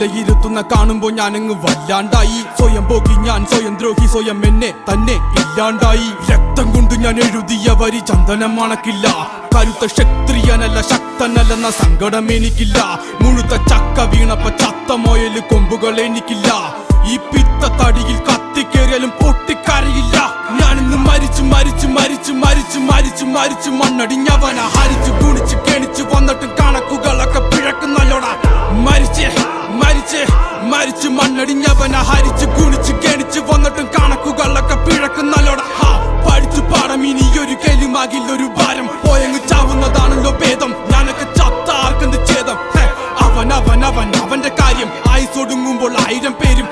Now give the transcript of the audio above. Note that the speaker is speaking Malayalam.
വിലയിരുത്തുന്ന കാണുമ്പോ ഞാനങ്ങ് വല്ലാണ്ടായി. സ്വയം പോകി ഞാൻ, സ്വയം ദ്രോഹി, സ്വയം എന്നെ തന്നെ ഇല്ലാണ്ടായി. രക്തം കൊണ്ട് ഞാൻ എഴുതിയ വരി ചന്ദനം മണക്കില്ല. കരുത്ത ക്ഷത്രിയനല്ല, ശക്തനല്ലെന്ന സങ്കടം എനിക്കില്ല. മുഴുത്ത ചക്ക വീണപ്പ ചത്ത മൊയല് കൊമ്പുകൾ എനിക്കില്ല. ഈ പിത്ത തടിയിൽ കത്തിക്കേറിയാലും പൊട്ടിക്കരയില്ല. ഞാനിന്ന് മരിച്ചു മരിച്ചു മരിച്ചു മരിച്ചു മരിച്ചു മരിച്ചു മണ്ണടിഞ്ഞവന. ഹരിച്ചു കുണിച്ച് കെണിച്ചു വന്നിട്ടും കണക്കുകളൊക്കെ പിഴക്കുന്നല്ലോടാ. മരിച്ചേ മരിച്ചേ മരിച്ചു മണ്ണടിഞ്ഞവന. ഹരിച്ചു കുണിച്ച് കെണിച്ചു വന്നിട്ടും കണക്കുകളൊക്കെ പിഴക്കുന്നല്ലോടാ. പഠിച്ചു പാടം ഇനിയൊരു കെലുമാകില്ലൊരു ഭാരം. പോയങ്ങ് ചാവുന്നതാണല്ലോ ഭേദം. ഞാനൊക്കെ ചത്ത ആർക്കെന്ത് ഛേദം. അവൻ അവൻ അവൻ അവന്റെ കാര്യം ആയുസൊടുങ്ങുമ്പോൾ 1000 പേരും